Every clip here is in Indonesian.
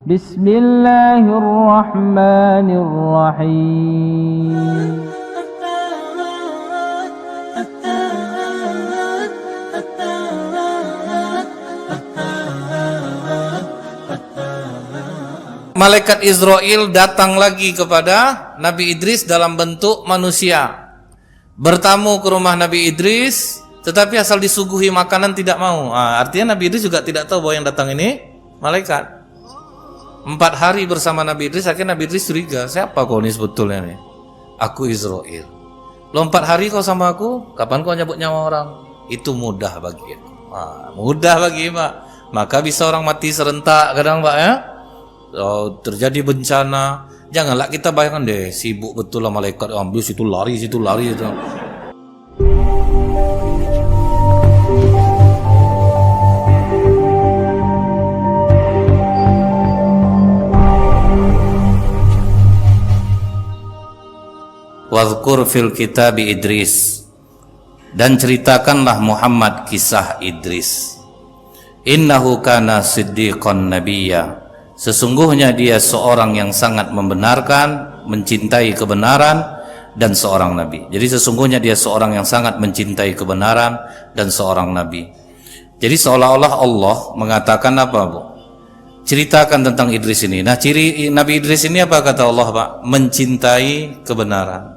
Bismillahirrahmanirrahim. Malaikat Israel datang lagi kepada Nabi Idris dalam bentuk manusia, bertamu ke rumah Nabi Idris, tetapi asal disuguhi makanan tidak mau. Artinya Nabi Idris juga tidak tahu bahwa yang datang ini malaikat. 4 hari bersama Nabi Idris, akhirnya Nabi Idris curiga, siapa kau ini sebetulnya nih? Aku Israel. Lo 4 hari kau sama aku, kapan kau nyabut nyawa orang? Itu mudah bagi aku. Mudah bagi Mbak. Maka bisa orang mati serentak kadang Mbak ya. Terjadi bencana, janganlah kita bayangkan deh sibuk betul lah malaikat ambil situ lari itu. Wadhkur fil kitabi Idris, dan ceritakanlah Muhammad kisah Idris. Innahu kana siddiqan nabiyya, sesungguhnya dia seorang yang sangat membenarkan, mencintai kebenaran, dan seorang nabi. Jadi sesungguhnya dia seorang yang sangat mencintai kebenaran dan seorang nabi. Jadi seolah-olah Allah mengatakan apa Bu? Ceritakan tentang Idris ini. Nah ciri Nabi Idris ini apa kata Allah Pak? Mencintai kebenaran.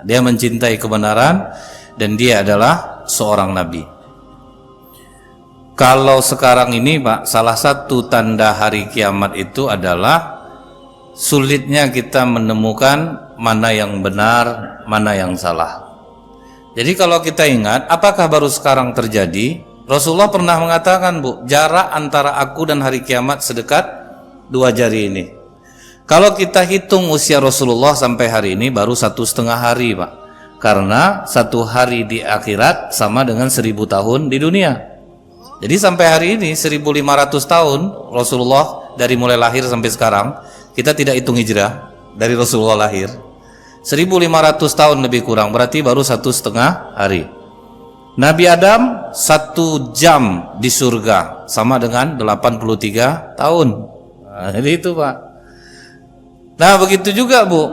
Dia mencintai kebenaran dan dia adalah seorang nabi. Kalau sekarang ini Pak, salah satu tanda hari kiamat itu adalah sulitnya kita menemukan mana yang benar, mana yang salah. Jadi kalau kita ingat, apakah baru sekarang terjadi? Rasulullah pernah mengatakan Bu, jarak antara aku dan hari kiamat sedekat 2 jari ini. Kalau kita hitung usia Rasulullah sampai hari ini baru 1,5 hari Pak. Karena 1 hari di akhirat sama dengan 1000 tahun di dunia. Jadi sampai hari ini 1500 tahun Rasulullah dari mulai lahir sampai sekarang, kita tidak hitung hijrah dari Rasulullah lahir. 1500 tahun lebih kurang, berarti baru 1,5 hari. Nabi Adam 1 jam di surga sama dengan 83 tahun. Jadi itu Pak. Nah begitu juga Bu,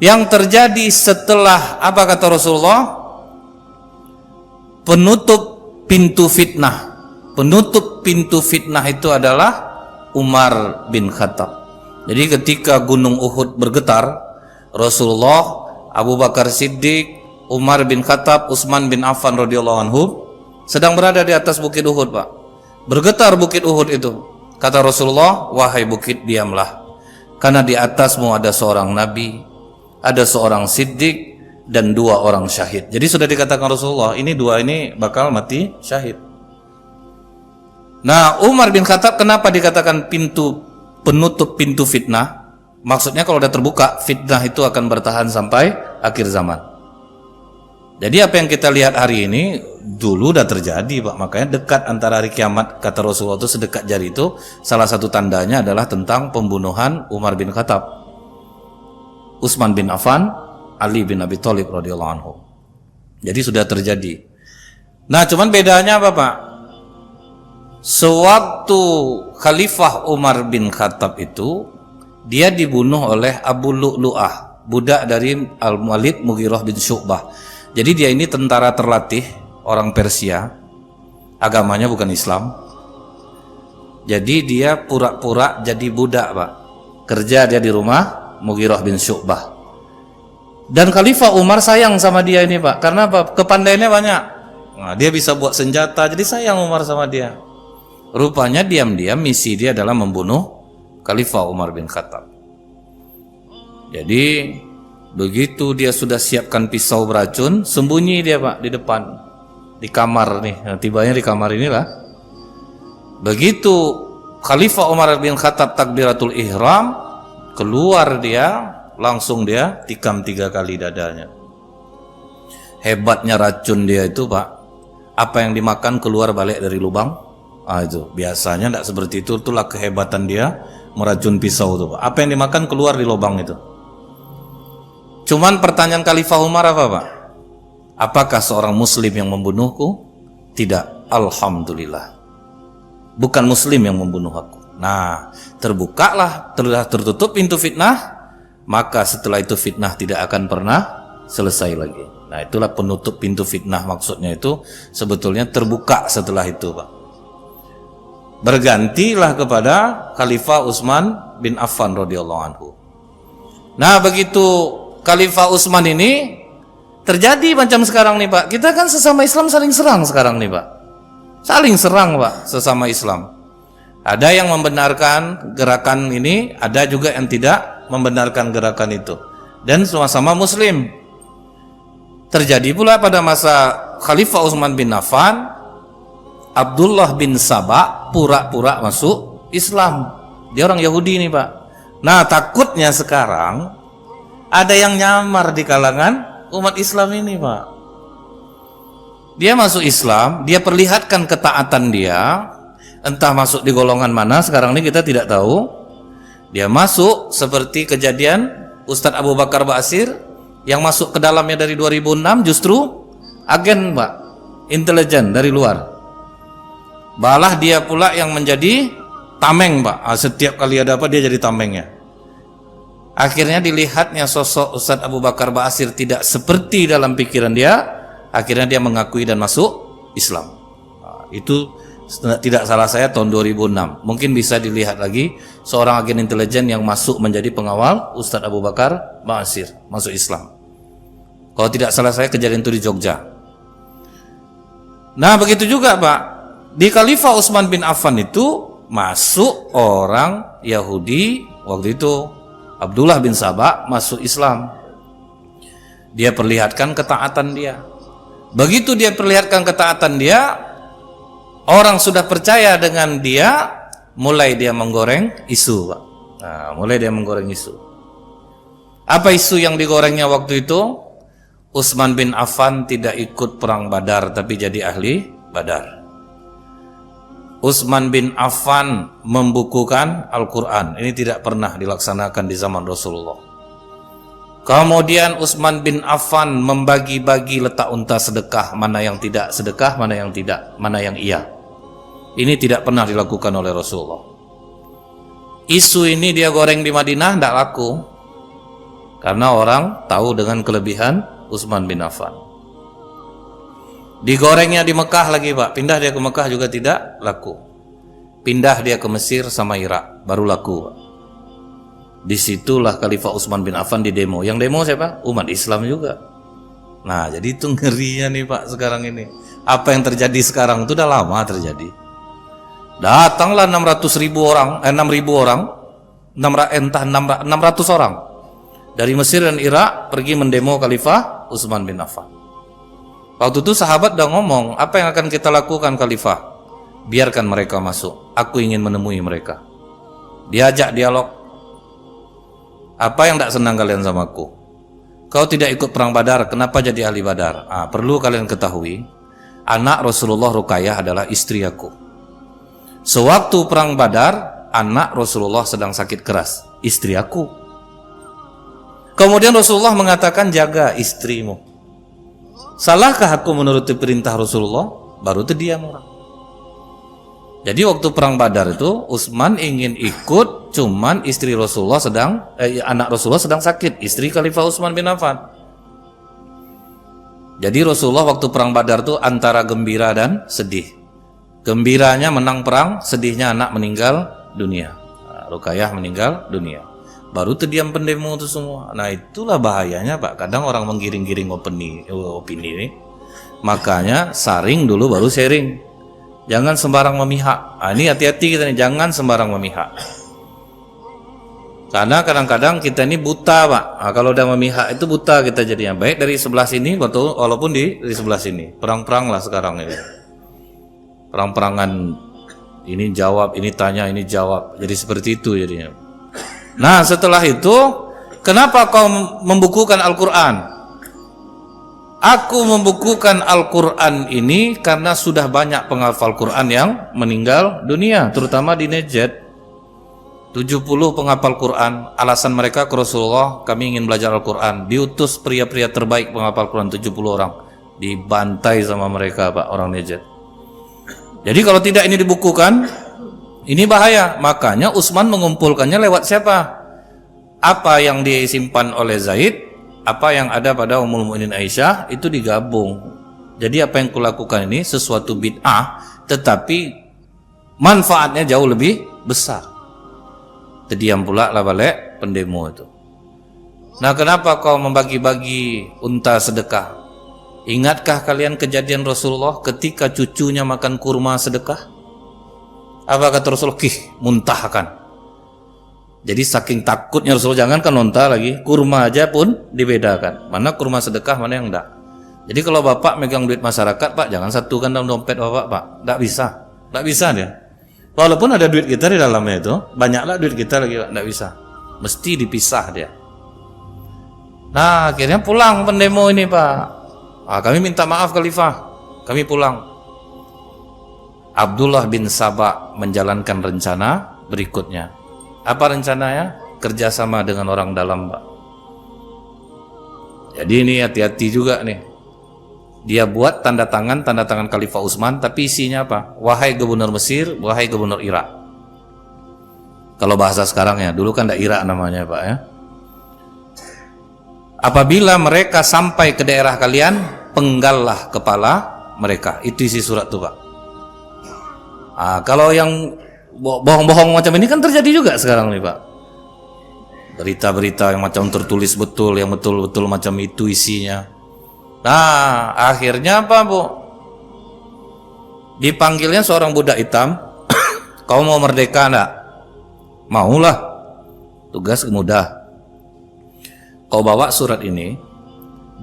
yang terjadi setelah apa kata Rasulullah? Penutup pintu fitnah. Penutup pintu fitnah itu adalah Umar bin Khattab. Jadi ketika gunung Uhud bergetar, Rasulullah, Abu Bakar Siddiq, Umar bin Khattab, Utsman bin Affan radhiyallahu anhu sedang berada di atas bukit Uhud Pak. Bergetar bukit Uhud itu. Kata Rasulullah, wahai bukit diamlah, karena di atasmu ada seorang nabi, ada seorang siddiq, dan 2 orang syahid. Jadi sudah dikatakan Rasulullah, ini 2 ini bakal mati syahid. Nah Umar bin Khattab kenapa dikatakan penutup pintu fitnah? Maksudnya kalau sudah terbuka, fitnah itu akan bertahan sampai akhir zaman. Jadi apa yang kita lihat hari ini dulu udah terjadi Pak. Makanya dekat antara hari kiamat kata Rasulullah itu sedekat jari itu, salah satu tandanya adalah tentang pembunuhan Umar bin Khattab, Utsman bin Affan, Ali bin Abi Thalib radhiyallahu anhu. Jadi sudah terjadi. Nah cuman bedanya apa Pak? Sewaktu Khalifah Umar bin Khattab itu, dia dibunuh oleh Abu Lu'lu'ah, budak dari Al-Walid Mughirah bin Syu'bah. Jadi dia ini tentara terlatih, orang Persia, agamanya bukan Islam. Jadi dia pura-pura jadi budak Pak, kerja dia di rumah Mughirah bin Syu'bah. Dan Khalifah Umar sayang sama dia ini Pak, karena apa? Kepandaiannya banyak. Nah, dia bisa buat senjata, jadi sayang Umar sama dia. Rupanya diam-diam misi dia adalah membunuh Khalifah Umar bin Khattab. Jadi begitu dia sudah siapkan pisau beracun, sembunyi dia Pak di depan, di kamar nih. Nah, tibanya di kamar inilah. Begitu Khalifah Umar bin Khattab takbiratul ihram, keluar dia, langsung dia tikam 3 kali dadanya. Hebatnya racun dia itu Pak, apa yang dimakan keluar balik dari lubang. Itu biasanya tidak seperti itu. Itulah kehebatan dia meracun pisau itu Pak. Apa yang dimakan keluar di lubang itu. Cuman pertanyaan Khalifah Umar apa Pak? Apakah seorang muslim yang membunuhku? Tidak. Alhamdulillah. Bukan muslim yang membunuh aku. Nah, terbukalah, tertutup pintu fitnah, maka setelah itu fitnah tidak akan pernah selesai lagi. Nah, itulah penutup pintu fitnah, maksudnya itu sebetulnya terbuka setelah itu, Pak. Bergantilah kepada Khalifah Utsman bin Affan radhiyallahu anhu. Nah, begitu Khalifah Utsman ini terjadi macam sekarang nih, Pak. Kita kan sesama Islam saling serang sekarang nih, Pak. Saling serang, Pak, sesama Islam. Ada yang membenarkan gerakan ini, ada juga yang tidak membenarkan gerakan itu. Dan sama-sama muslim. Terjadi pula pada masa Khalifah Utsman bin Affan, Abdullah bin Saba pura-pura masuk Islam. Dia orang Yahudi nih, Pak. Nah, takutnya sekarang ada yang nyamar di kalangan umat Islam ini, Pak. Dia masuk Islam, dia perlihatkan ketaatan dia, entah masuk di golongan mana sekarang ini kita tidak tahu. Dia masuk seperti kejadian Ustadz Abu Bakar Ba'asyir yang masuk ke dalamnya dari 2006 justru agen, Pak, intelijen dari luar. Balah dia pula yang menjadi tameng, Pak. Setiap kali ada apa dia jadi tamengnya. Akhirnya dilihatnya sosok Ustadz Abu Bakar Ba'asyir tidak seperti dalam pikiran dia, akhirnya dia mengakui dan masuk Islam. Itu tidak salah saya tahun 2006. Mungkin bisa dilihat lagi seorang agen intelijen yang masuk menjadi pengawal Ustadz Abu Bakar Ba'asyir masuk Islam. Kalau tidak salah saya kejadian itu di Jogja. Nah, begitu juga, Pak. Di Khalifah Utsman bin Affan itu masuk orang Yahudi waktu itu, Abdullah bin Saba masuk Islam. Dia perlihatkan ketaatan dia. Begitu dia perlihatkan ketaatan dia, orang sudah percaya dengan dia, mulai dia menggoreng isu, Pak. Nah, mulai dia menggoreng isu. Apa isu yang digorengnya waktu itu? Utsman bin Affan tidak ikut perang Badar tapi jadi ahli Badar. Utsman bin Affan membukukan Al-Quran. Ini tidak pernah dilaksanakan di zaman Rasulullah. Kemudian Utsman bin Affan membagi-bagi letak unta sedekah, mana yang tidak sedekah, mana yang tidak, mana yang iya. Ini tidak pernah dilakukan oleh Rasulullah. Isu ini dia goreng di Madinah, tidak laku. Karena orang tahu dengan kelebihan Utsman bin Affan. Digorengnya di Mekah lagi, Pak. Pindah dia ke Mekah juga tidak laku. Pindah dia ke Mesir sama Irak, baru laku, Pak. Disitulah Khalifah Utsman bin Affan di demo. Yang demo siapa? Umat Islam juga. Nah, jadi itu ngerinya nih, Pak, sekarang ini. Apa yang terjadi sekarang itu udah lama terjadi. Datanglah 600.000 orang, 6.000 orang, 600 orang dari Mesir dan Irak pergi mendemo Khalifah Utsman bin Affan. Waktu itu sahabat udah ngomong, apa yang akan kita lakukan, Khalifah? Biarkan mereka masuk, aku ingin menemui mereka. Diajak dialog. Apa yang tidak senang kalian sama aku? Kau tidak ikut perang Badar, kenapa jadi ahli Badar? Perlu kalian ketahui, anak Rasulullah Ruqayyah adalah istri aku. Sewaktu perang Badar, anak Rasulullah sedang sakit keras, istri aku. Kemudian Rasulullah mengatakan, jaga istrimu. Salahkah aku menuruti perintah Rasulullah? Baru terdiam orang. Jadi waktu perang Badar itu Utsman ingin ikut, cuman istri Rasulullah anak Rasulullah sedang sakit, istri Khalifah Utsman bin Affan. Jadi Rasulullah waktu perang Badar itu antara gembira dan sedih. Gembiranya menang perang, sedihnya anak meninggal dunia. Ruqayyah meninggal dunia. Baru terdiam pendemo itu semua. Nah, itulah bahayanya, Pak. Kadang orang menggiring-giring opini ini. Makanya saring dulu baru sharing. Jangan sembarang memihak. Ini hati-hati kita nih, jangan sembarang memihak. Karena kadang-kadang kita ini buta, Pak. Kalau udah memihak itu buta kita jadinya. Baik dari sebelah sini, betul, walaupun di sebelah sini. Perang-perang lah sekarang ini. Perang-perangan, ini jawab, ini tanya, ini jawab. Jadi seperti itu jadinya. Nah, setelah itu, kenapa kau membukukan Al-Quran? Aku membukukan Al-Quran ini karena sudah banyak penghafal Quran yang meninggal dunia, terutama di Najd. 70 penghafal Quran, alasan mereka ke Rasulullah, kami ingin belajar Al-Quran. Diutus pria-pria terbaik penghafal Quran 70 orang, dibantai sama mereka, Pak, orang Najd. Jadi kalau tidak ini dibukukan, Ini bahaya. Makanya Utsman mengumpulkannya lewat siapa? Apa yang disimpan oleh Zaid, apa yang ada pada Ummul Mukminin Aisyah itu digabung. Jadi apa yang kulakukan ini sesuatu bid'ah, tetapi manfaatnya jauh lebih besar. Terdiam pula lah balik pendemo itu. Nah, kenapa kau membagi-bagi unta sedekah? Ingatkah kalian kejadian Rasulullah ketika cucunya makan kurma sedekah? Apa kata Rasulullah? Muntahkan. Jadi saking takutnya Rasulullah, jangankan unta lagi, kurma aja pun dibedakan. Mana kurma sedekah, mana yang enggak. Jadi kalau bapak megang duit masyarakat, Pak, jangan satukan dalam dompet bapak, Pak. Enggak bisa. Enggak bisa dia. Walaupun ada duit kita di dalamnya itu, banyaklah duit kita lagi, Pak. Enggak bisa. Mesti dipisah dia. Nah, akhirnya pulang pendemo ini, Pak. Kami minta maaf Khalifah. Kami pulang. Abdullah bin Sabah menjalankan rencana berikutnya. Apa rencananya? Kerjasama dengan orang dalam, Pak. Jadi ini hati-hati juga nih. Dia buat tanda tangan Khalifah Utsman, tapi isinya apa? Wahai gubernur Mesir, wahai gubernur Irak. Kalau bahasa sekarang ya, dulu kan ada Irak namanya, Pak ya. Apabila mereka sampai ke daerah kalian, penggallah kepala mereka. Itu isi surat tuh, Pak. Kalau yang bohong-bohong macam ini kan terjadi juga sekarang nih, Pak. Berita-berita yang macam tertulis betul, yang betul-betul macam itu isinya. Nah, akhirnya apa, Bu? Dipanggilnya seorang budak hitam. Kau mau merdeka enggak? Maulah. Tugas mudah. Kau bawa surat ini,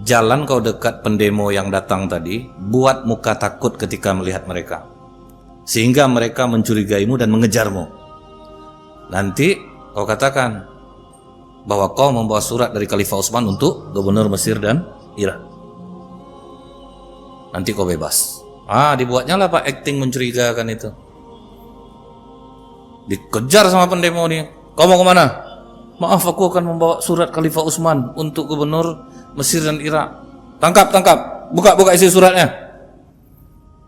jalan kau dekat pendemo yang datang tadi, buat muka takut ketika melihat mereka, sehingga mereka mencurigaimu dan mengejarmu. Nanti kau katakan bahwa kau membawa surat dari Khalifah Utsman untuk gubernur Mesir dan Irak. Nanti kau bebas. Dibuatnya lah, Pak, acting mencurigakan itu. Dikejar sama pendemo ini. Kau mau kemana? Maaf, aku akan membawa surat Khalifah Utsman untuk gubernur Mesir dan Irak. Tangkap. Buka isi suratnya.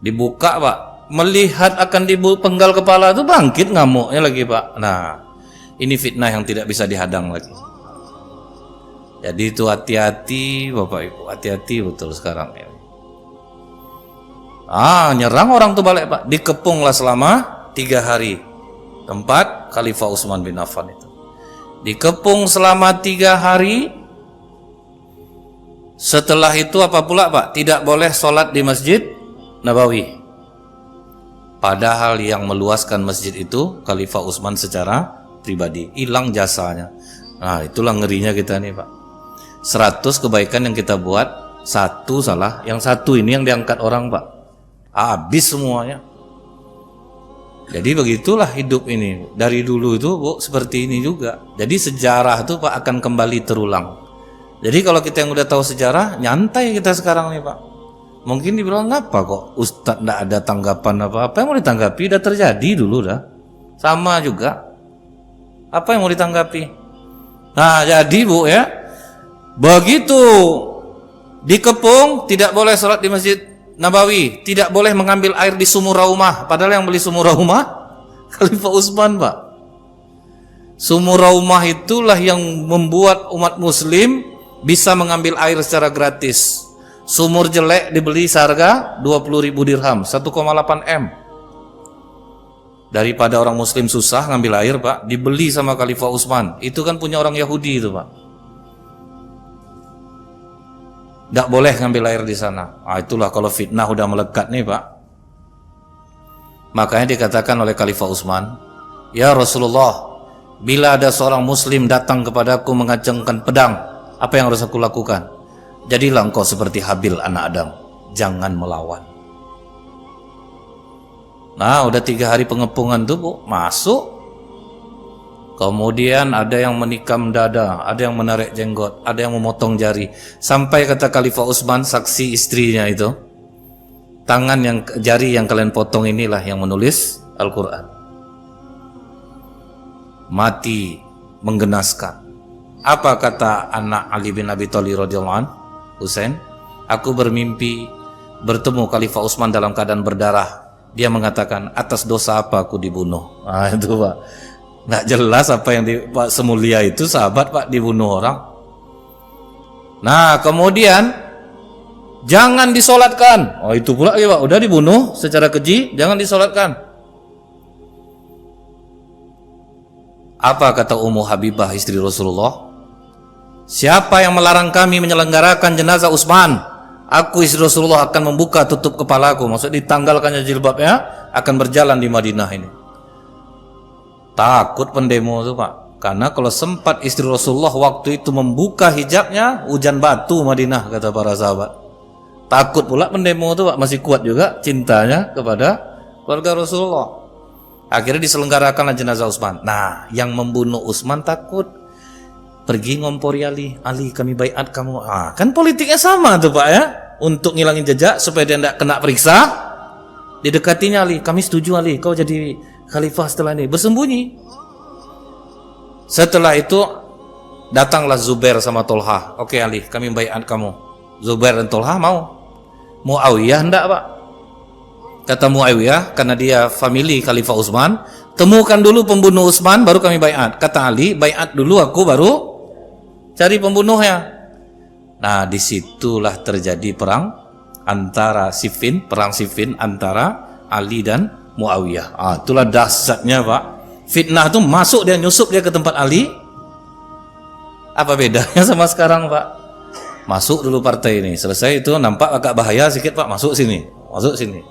Dibuka, Pak. Melihat akan dipenggal kepala itu bangkit ngamuknya lagi, Pak. Nah, ini fitnah yang tidak bisa dihadang lagi. Jadi itu hati-hati, Bapak Ibu. Hati-hati betul sekarang ya. Nyerang orang tuh balik, Pak. Dikepunglah selama 3 hari tempat Khalifah Utsman bin Affan itu. Dikepung selama 3 hari. Setelah itu apa pula, Pak? Tidak boleh sholat di Masjid Nabawi. Padahal yang meluaskan masjid itu Khalifah Utsman secara pribadi. Hilang jasanya. Nah, itulah ngerinya kita nih, Pak. 100 kebaikan yang kita buat, 1 salah, yang 1 ini yang diangkat orang, Pak. Habis semuanya. Jadi begitulah hidup ini. Dari dulu itu, Bu, seperti ini juga. Jadi sejarah itu, Pak, akan kembali terulang. Jadi kalau kita yang udah tahu sejarah, nyantai kita sekarang nih, Pak. Mungkin dibilang, ngapa kok Ustadz enggak ada tanggapan apa-apa? Yang mau ditanggapi udah terjadi dulu dah. Sama juga. Apa yang mau ditanggapi? Nah, jadi, Bu, ya. Begitu dikepung, tidak boleh sholat di Masjid Nabawi, tidak boleh mengambil air di sumur Raumah. Padahal yang beli sumur Raumah Khalifah Utsman, Pak. Sumur Raumah itulah yang membuat umat muslim bisa mengambil air secara gratis. Sumur jelek dibeli seharga 20.000 dirham, 1,8 M. Daripada orang muslim susah ngambil air, Pak, dibeli sama Khalifah Utsman. Itu kan punya orang Yahudi itu, Pak. Tidak boleh ngambil air di sana. Itulah kalau fitnah udah melekat nih, Pak. Makanya dikatakan oleh Khalifah Utsman, ya Rasulullah, bila ada seorang muslim datang kepadaku mengacungkan pedang, apa yang harus aku lakukan? Jadilah engkau seperti Habil anak Adam, jangan melawan. Nah, udah 3 hari pengepungan tuh, Bu, masuk. Kemudian ada yang menikam dada, ada yang menarik jenggot, ada yang memotong jari. Sampai kata Khalifah Utsman, saksi istrinya itu, jari yang kalian potong inilah yang menulis Al-Quran. Mati menggenaskan. Apa kata anak Ali bin Abi Thalib radhiyallahu anhu, Husain? Aku bermimpi bertemu Khalifah Utsman dalam keadaan berdarah. Dia mengatakan, atas dosa apa aku dibunuh? Nah itu Pak, nggak jelas apa yang Pak semulia itu sahabat Pak dibunuh orang. Nah kemudian jangan disolatkan. Oh itu pula ya Pak, udah dibunuh secara keji, jangan disolatkan. Apa kata Ummu Habibah istri Rasulullah? Siapa yang melarang kami menyelenggarakan jenazah Utsman, aku istri Rasulullah akan membuka tutup kepalaku. Maksud ditanggalkannya jilbabnya, akan berjalan di Madinah ini. Takut pendemo itu Pak, karena kalau sempat istri Rasulullah waktu itu membuka hijabnya, hujan batu Madinah kata para sahabat. Takut pula pendemo itu Pak, masih kuat juga cintanya kepada keluarga Rasulullah. Akhirnya diselenggarakanlah jenazah Utsman. Nah yang membunuh Utsman takut, pergi ngompori Ali kami baiat kamu. Kan politiknya sama tuh Pak ya, untuk ngilangin jejak supaya dia tidak kena periksa. Didekatinya Ali, kami setuju Ali, kau jadi khalifah setelah ini. Bersembunyi. Setelah itu datanglah Zubair sama Tolha. Oke Ali, kami baiat kamu. Zubair dan Tolha mau. Muawiyah enggak Pak. Kata Muawiyah, karena dia family Khalifah Utsman, temukan dulu pembunuh Utsman baru kami baiat. Kata Ali, baiat dulu aku baru cari pembunuhnya. Nah disitulah terjadi perang antara Siffin, perang Siffin antara Ali dan Muawiyah. Itulah dahsyatnya Pak. Fitnah itu masuk dia, nyusup dia ke tempat Ali. Apa bedanya sama sekarang Pak? Masuk dulu partai ini, selesai itu nampak agak bahaya sedikit Pak, masuk sini, masuk sini.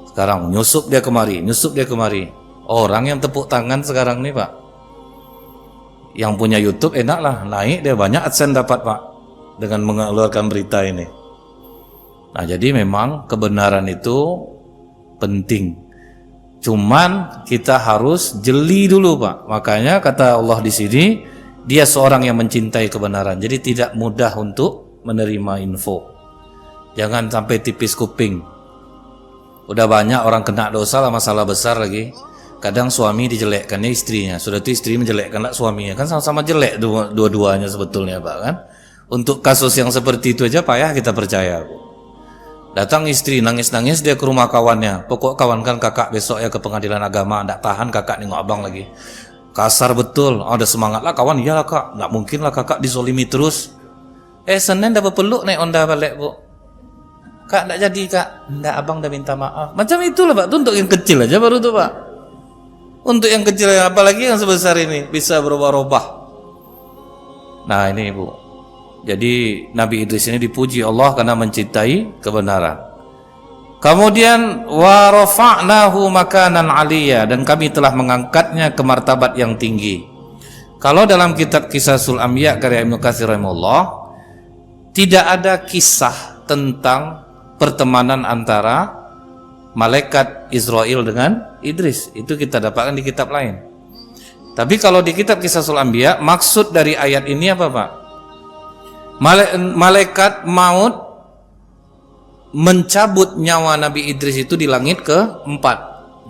Sekarang nyusup dia kemari, nyusup dia kemari. Orang yang tepuk tangan sekarang nih Pak, yang punya YouTube enak lah, naik dia banyak AdSense dapat Pak dengan mengeluarkan berita ini. Nah jadi memang kebenaran itu penting, cuman kita harus jeli dulu Pak. Makanya kata Allah di sini, dia seorang yang mencintai kebenaran, jadi tidak mudah untuk menerima info. Jangan sampai tipis kuping. Udah banyak orang kena dosa lah, masalah besar lagi. Kadang suami dijelekkannya istrinya, sudah itu istri menjelekkanlah suaminya, kan sama-sama jelek dua-duanya sebetulnya Pak kan. Untuk kasus yang seperti itu aja payah kita percaya. Datang istri nangis-nangis dia ke rumah kawannya, pokok kawan kan kakak besok ya ke pengadilan agama, nggak tahan kakak nengok abang lagi. Kasar betul, ada semangat lah kawan, iyalah kak, nggak mungkin lah kakak dizolimi terus. Senin dapat peluk naik onda balik Bu. Kak nggak jadi kak, nggak abang udah minta maaf. Macam itulah Pak, itu untuk yang kecil aja baru tuh Pak. Untuk yang kecil, apalagi yang sebesar ini bisa berubah-ubah. Nah ini Bu, jadi Nabi Idris ini dipuji Allah karena mencintai kebenaran. Kemudian wa rafa'nahu makanan 'aliyya, dan kami telah mengangkatnya ke martabat yang tinggi. Kalau dalam kitab Qisasul Anbiya karya Ibnu Katsir rahimahullah, tidak ada kisah tentang pertemanan antara malaikat Israel dengan Idris. Itu kita dapatkan di kitab lain. Tapi kalau di kitab Qisasul Anbiya, maksud dari ayat ini apa Pak? Malaikat maut mencabut nyawa Nabi Idris itu di langit ke-4.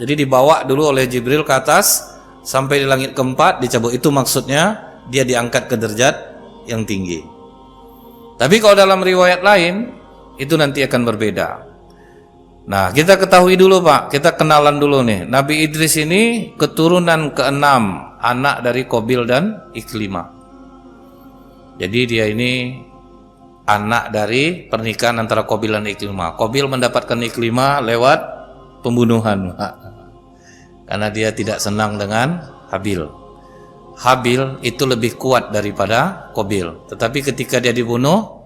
Jadi dibawa dulu oleh Jibril ke atas sampai di langit ke-4 dicabut. Itu maksudnya dia diangkat ke derajat yang tinggi. Tapi kalau dalam riwayat lain itu nanti akan berbeda. Nah kita ketahui dulu Pak, kita kenalan dulu nih. Nabi Idris ini keturunan ke-6, anak dari Qabil dan Iklimah. Jadi dia ini anak dari pernikahan antara Qabil dan Iklimah. Qabil mendapatkan Iklimah lewat pembunuhan, karena dia tidak senang dengan Habil. Habil itu lebih kuat daripada Qabil. Tetapi ketika dia dibunuh,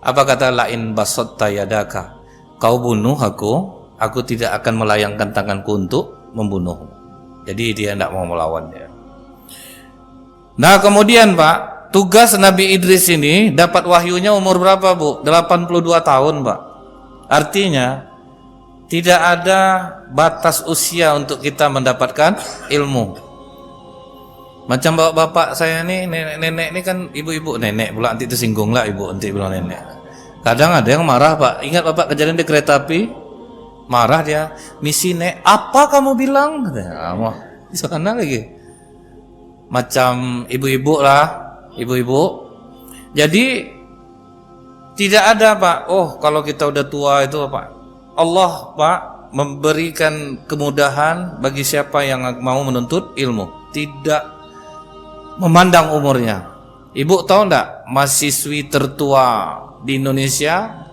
apa kata lain basatta yadaka, kau bunuh aku tidak akan melayangkan tanganku untuk membunuhmu. Jadi dia tidak mau melawannya. Nah kemudian Pak, tugas Nabi Idris ini dapat wahyunya umur berapa Bu? 82 tahun Pak. Artinya tidak ada batas usia untuk kita mendapatkan ilmu. Macam bapak saya nih, nenek-nenek ini kan ibu-ibu, nenek pula nanti tersinggung lah ibu nanti bilang nenek. Kadang ada yang marah Pak. Ingat Bapak kejadian di kereta api? Marah dia, misi nek, apa kamu bilang? Mau di sana lagi. Macam ibu-ibu lah, ibu-ibu. Jadi tidak ada Pak. Oh kalau kita udah tua itu Pak, Allah Pak memberikan kemudahan bagi siapa yang mau menuntut ilmu, tidak memandang umurnya. Ibu tahu enggak, mahasiswi tertua di Indonesia,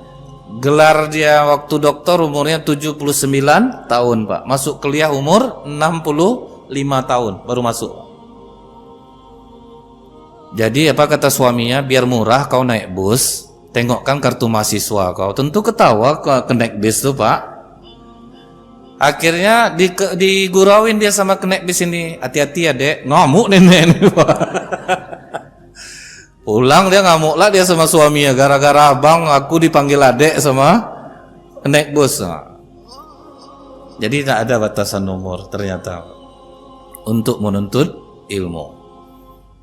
gelar dia waktu doktor umurnya 79 tahun Pak, masuk kuliah umur 65 tahun baru masuk. Jadi apa kata suaminya, biar murah kau naik bus, tengokkan kartu mahasiswa kau. Tentu ketawa ke naik bis tuh Pak. Akhirnya digurauin dia sama kenek bis ini, hati-hati ya dek, ngamuk nenek ini Pak. Pulang dia ngamuk lah dia sama suaminya, gara-gara abang aku dipanggil adek sama kenek bus. Jadi tak ada batasan umur ternyata untuk menuntut ilmu.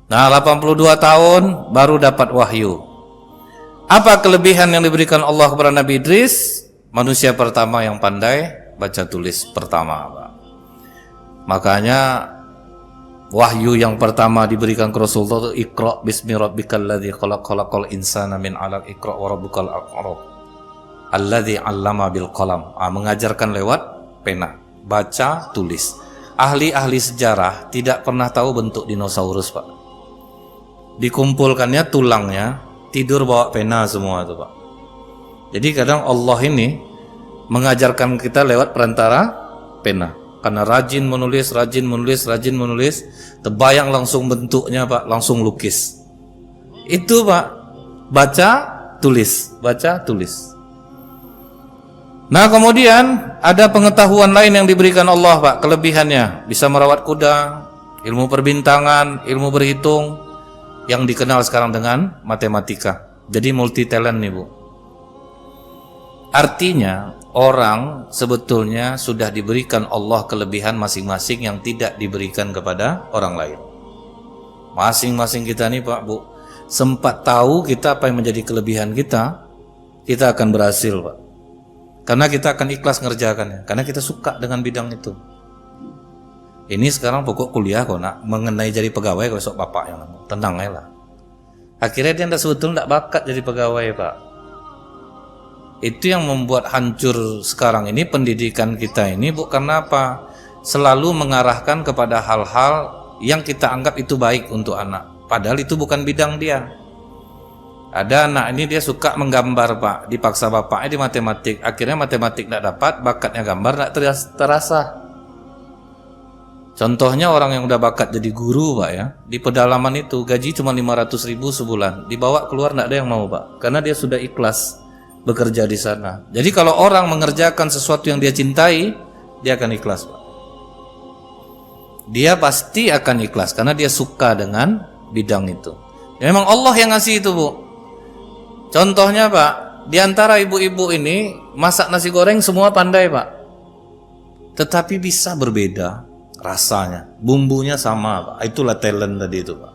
Nah 82 tahun baru dapat wahyu. Apa kelebihan yang diberikan Allah kepada Nabi Idris? Manusia pertama yang pandai baca tulis pertama Pak. Makanya wahyu yang pertama diberikan ke Rasulullah itu Iqra bismi rabbikal ladzi khalaq khalaqal insana min 'alaq Iqra wa rabbukal akram alladzi 'allama bil qalam. Mengajarkan lewat pena, baca tulis. Ahli-ahli sejarah tidak pernah tahu bentuk dinosaurus Pak. Dikumpulkannya tulangnya, tidur bawa pena semua itu Pak. Jadi kadang Allah ini mengajarkan kita lewat perantara pena. Karena rajin menulis, terbayang langsung bentuknya Pak, langsung lukis. Itu Pak, baca, tulis. Nah kemudian ada pengetahuan lain yang diberikan Allah Pak, kelebihannya bisa merawat kuda, ilmu perbintangan, ilmu berhitung, yang dikenal sekarang dengan matematika. Jadi multi talent nih Bu. Artinya orang sebetulnya sudah diberikan Allah kelebihan masing-masing yang tidak diberikan kepada orang lain. Masing-masing kita nih Pak Bu, sempat tahu kita apa yang menjadi kelebihan kita akan berhasil Pak. Karena kita akan ikhlas ngerjakannya, karena kita suka dengan bidang itu. Ini sekarang pokok kuliah kok nak mengenai jadi pegawai, kalau besok bapak yang ngomong, tenang aja lah. Akhirnya dia sebetulnya tidak bakat jadi pegawai Pak. Itu yang membuat hancur sekarang ini pendidikan kita ini, bukan apa, selalu mengarahkan kepada hal-hal yang kita anggap itu baik untuk anak, padahal itu bukan bidang dia. Ada anak ini dia suka menggambar Pak, dipaksa bapaknya di matematik, akhirnya matematik tidak dapat, bakatnya gambar tidak terasa. Contohnya orang yang udah bakat jadi guru Pak ya, di pedalaman itu gaji cuma 500.000 sebulan, dibawa keluar tidak ada yang mau Pak, karena dia sudah ikhlas bekerja di sana. Jadi kalau orang mengerjakan sesuatu yang dia cintai, dia akan ikhlas Pak. Dia pasti akan ikhlas karena dia suka dengan bidang itu. Ya, memang Allah yang ngasih itu Bu. Contohnya Pak, di antara ibu-ibu ini masak nasi goreng semua pandai Pak, tetapi bisa berbeda rasanya, bumbunya sama Pak. Itulah talent tadi itu Pak.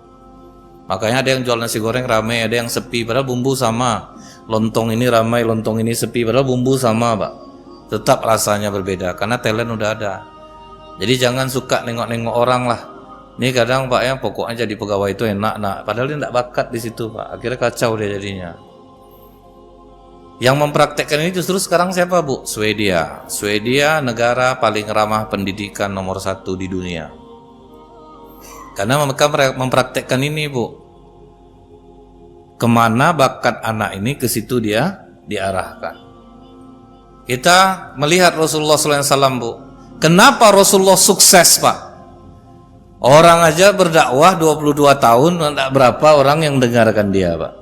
Makanya ada yang jual nasi goreng ramai, ada yang sepi, padahal bumbu sama. Lontong ini ramai, lontong ini sepi, padahal bumbu sama Pak. Tetap rasanya berbeda karena talent udah ada. Jadi jangan suka nengok-nengok orang lah. Ini kadang Pak ya, pokoknya jadi pegawai itu enak nak, padahal dia tidak bakat di situ Pak. Akhirnya kacau dia jadinya. Yang mempraktekkan ini justru sekarang siapa Bu? Swedia. Swedia negara paling ramah pendidikan nomor 1 di dunia. Karena mereka mempraktekkan ini Bu. Kemana bakat anak ini, ke situ dia diarahkan. Kita melihat Rasulullah SAW Bu. Kenapa Rasulullah sukses Pak? Orang aja berdakwah 22 tahun, tidak berapa orang yang mendengarkan dia Pak.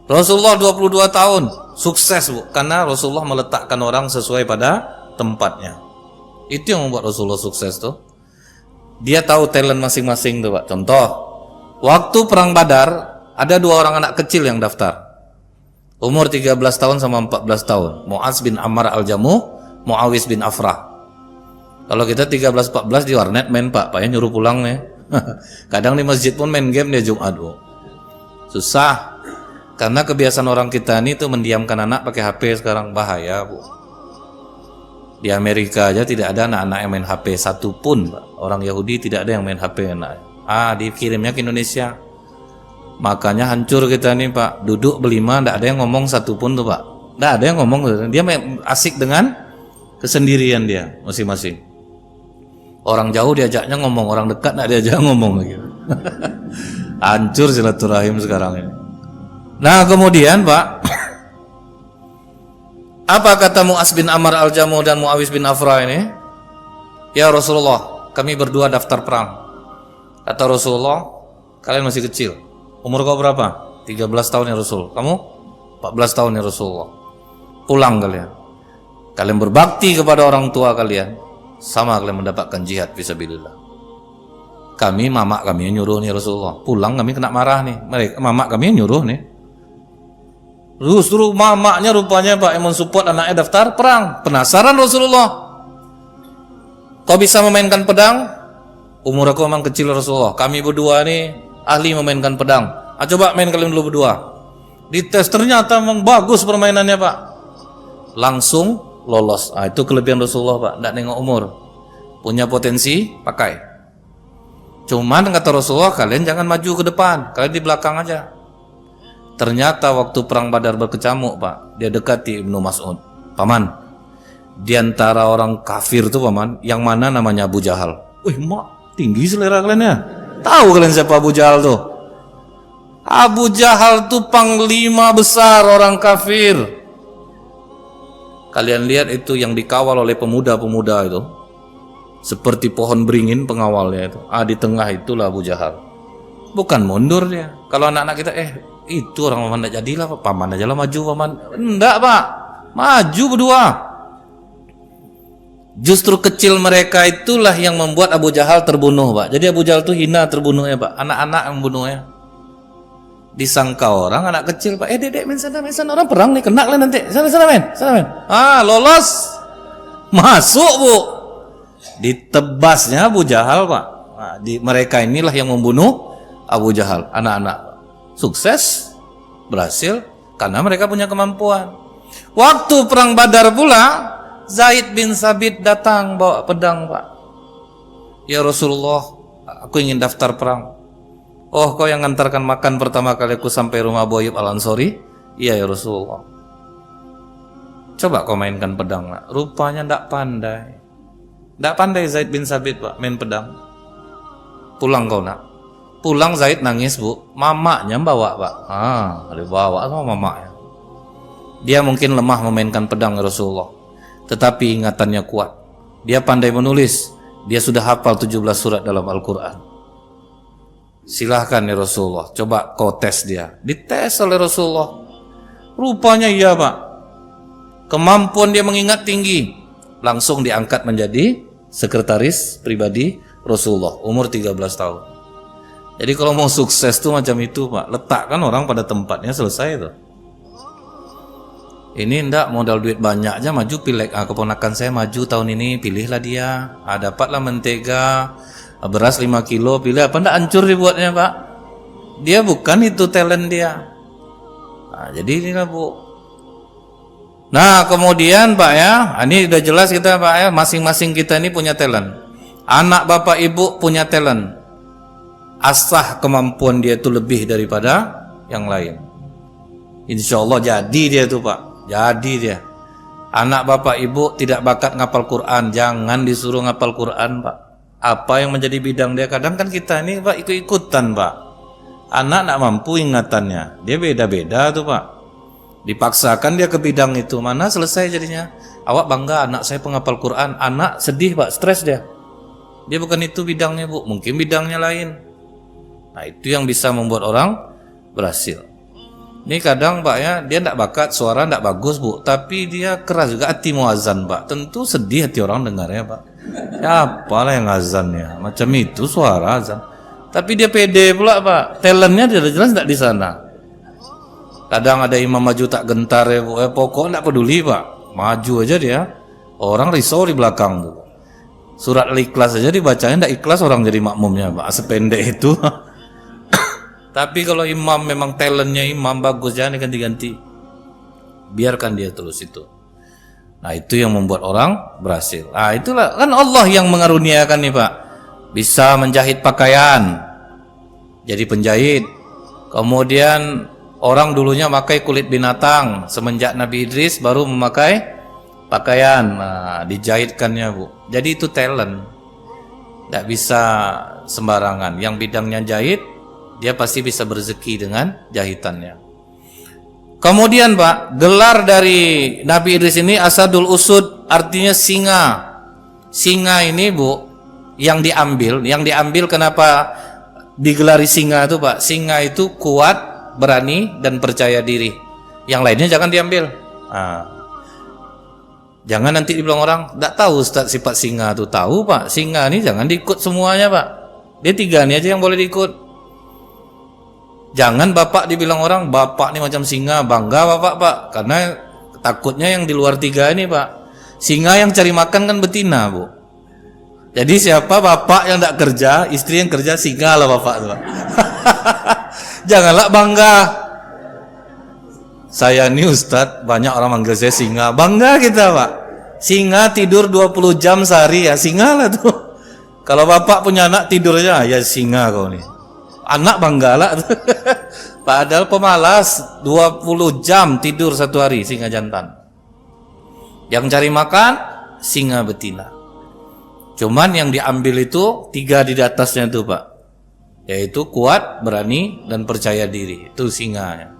Rasulullah 22 tahun sukses Bu, karena Rasulullah meletakkan orang sesuai pada tempatnya. Itu yang membuat Rasulullah sukses tuh. Dia tahu talent masing-masing tuh Pak. Contoh, waktu perang Badar ada 2 orang anak kecil yang daftar, umur 13 tahun sama 14 tahun, Mu'az bin Ammar al-Jamuh, Mu'awiz bin Afrah. Kalau kita 13-14 di warnet main Pak, ya nyuruh pulang nih. Kadang di masjid pun main game dia Jumat Bu. Susah. Karena kebiasaan orang kita ini tuh mendiamkan anak pakai HP sekarang, bahaya Bu. Di Amerika aja tidak ada anak-anak yang main HP satu pun Pak. Orang Yahudi tidak ada yang main HP anak. Dikirimnya ke Indonesia. Makanya hancur kita nih Pak. Duduk berlima tidak ada yang ngomong satu pun tuh Pak. Tidak ada yang ngomong. Dia asik dengan kesendirian dia masing-masing. Orang jauh diajaknya ngomong, orang dekat nggak diajak ngomong lagi. Hancur silaturahim sekarang ini. Nah kemudian Pak, apa kata Mu'az bin Amr al-Jamuh dan Muawis bin Afra ini? Ya Rasulullah, kami berdua daftar perang. Kata Rasulullah, kalian masih kecil. Umur kau berapa? 13 tahun ya Rasul. Kamu? 14 tahun ya Rasulullah. Pulang kalian. Kalian berbakti kepada orang tua kalian. Sama kalian mendapatkan jihad fisabilillah. Kami, mamak kami yang nyuruh nih Rasulullah. Pulang kami kena marah nih. Mereka, mamak kami yang nyuruh nih. Justru mamaknya rupanya Pak yang mensupport anaknya daftar perang. Penasaran Rasulullah. Kau bisa memainkan pedang? Umur aku memang kecil Rasulullah. Kami berdua nih ahli memainkan pedang. Coba main kalian dulu berdua. Dites ternyata memang bagus permainannya Pak. Langsung lolos. Itu kelebihan Rasulullah Pak, tidak nengok umur. Punya potensi, pakai. Cuman kata Rasulullah, kalian jangan maju ke depan, kalian di belakang aja. Ternyata waktu perang Badar berkecamuk Pak, dia dekati Ibnu Mas'ud. Paman, di antara orang kafir tuh Paman, yang mana namanya Abu Jahal? Wih mak, tinggi selera kalian ya. Tahu kalian siapa Abu Jahal tuh? Abu Jahal tuh panglima besar orang kafir. Kalian lihat itu yang dikawal oleh pemuda-pemuda itu, seperti pohon beringin pengawalnya itu. Di tengah itulah Abu Jahal. Bukan mundur dia. Kalau anak-anak kita, itu orang paman tidak jadilah, paman aja lah maju paman. Enggak Pak, maju berdua. Justru kecil mereka itulah yang membuat Abu Jahal terbunuh Pak. Jadi Abu Jahal itu hina terbunuhnya Pak. Anak-anak yang membunuhnya. Disangka orang anak kecil Pak, dedek main sana orang perang nih, kena kalian nanti, sana main. Lolos, masuk Bu, ditebasnya Abu Jahal Pak. Mereka inilah yang membunuh Abu Jahal, anak-anak sukses, berhasil karena mereka punya kemampuan. Waktu perang Badar pula, Zaid bin Sabit datang bawa pedang Pak. Ya Rasulullah, aku ingin daftar perang. Oh, kau yang ngantarkan makan pertama kali aku sampai rumah Abu Ayyub Al-Ansari? Iya ya Rasulullah. Coba kau mainkan pedang Nak. Rupanya tidak pandai. Tidak pandai Zaid bin Sabit Pak main pedang. Pulang kau Nak. Pulang Zaid nangis Bu. Mamaknya bawa Pak. Dibawa sama mamaknya. Dia mungkin lemah memainkan pedang ya Rasulullah, tetapi ingatannya kuat. Dia pandai menulis. Dia sudah hafal 17 surat dalam Al-Quran. Silahkan ya Rasulullah, coba kau tes dia. Dites oleh Rasulullah. Rupanya iya Pak, kemampuan dia mengingat tinggi. Langsung diangkat menjadi sekretaris pribadi Rasulullah, umur 13 tahun. Jadi kalau mau sukses tuh macam itu Pak, letakkan orang pada tempatnya, selesai itu. Ini ndak modal duit banyak aja maju pilek. Keponakan saya maju tahun ini, pilihlah dia. Dapatlah mentega, beras 5 kilo, pilih apa, ndak hancur dibuatnya Pak. Dia bukan itu talent dia. Jadi inilah Bu. Nah kemudian Pak ya, ini udah jelas kita Pak ya, masing-masing kita ini punya talent. Anak bapak ibu punya talent. Asah kemampuan dia itu lebih daripada yang lain. Insya Allah jadi dia tuh Pak, jadi dia. Anak bapak ibu tidak bakat ngapal Quran, jangan disuruh ngapal Quran Pak. Apa yang menjadi bidang dia, kadang kan kita ini Pak ikut-ikutan Pak. Anak nak mampu ingatannya, dia beda-beda tuh Pak. Dipaksakan dia ke bidang itu, mana selesai jadinya. Awak bangga anak saya penghafal Quran, anak sedih Pak, stres dia. Dia bukan itu bidangnya Bu, mungkin bidangnya lain. Nah itu yang bisa membuat orang berhasil. Ini kadang Pak ya, dia tidak bakat, suara tidak bagus Bu, tapi dia keras juga hati muazan Pak. Tentu sedih hati orang dengarnya Pak. Siapalah yang azannya, macam itu suara azan. Tapi dia pede pula Pak, talentnya dia jelas tidak di sana. Kadang ada imam maju tak gentar ya Bu, pokok tidak peduli Pak, maju aja dia. Orang risau di belakang Bu. Surat Al-Ikhlas aja dibacanya tidak ikhlas orang jadi makmumnya Pak, sependek itu. Tapi kalau imam memang talentnya imam bagus, jangan diganti-ganti. Biarkan dia terus itu. Nah itu yang membuat orang berhasil. Nah itulah kan Allah yang mengaruniakan nih Pak. Bisa menjahit pakaian, jadi penjahit. Kemudian orang dulunya pakai kulit binatang, semenjak Nabi Idris baru memakai pakaian, nah, dijahitkannya Bu. Jadi itu talent, tidak bisa sembarangan. Yang bidangnya jahit, dia pasti bisa berzeki dengan jahitannya. Kemudian Pak, gelar dari Nabi Idris ini Asadul Usud, artinya singa. Singa ini Bu, yang diambil kenapa digelari singa itu Pak? Singa itu kuat, berani, dan percaya diri. Yang lainnya jangan diambil. Nah, jangan nanti dibilang orang, tidak tahu Ustaz sifat singa itu. Tahu Pak, singa ini jangan diikut semuanya Pak. Dia 3 ini aja yang boleh diikut. Jangan Bapak dibilang orang, Bapak ini macam singa, bangga Bapak Pak. Karena takutnya yang di luar 3 ini Pak. Singa yang cari makan kan betina Bu. Jadi siapa Bapak yang tidak kerja, istri yang kerja, singa lah Bapak tuh. Janganlah bangga. Saya ini Ustadz, banyak orang manggil saya singa. Bangga kita Pak. Singa tidur 20 jam sehari ya, singa lah tuh. Kalau Bapak punya anak tidurnya, ya singa kau nih. Anak bangga lah. Padahal pemalas 20 jam tidur 1 hari, singa jantan. Yang cari makan, singa betina. Cuman yang diambil itu 3 di atasnya itu Pak. Yaitu kuat, berani, dan percaya diri. Itu singanya.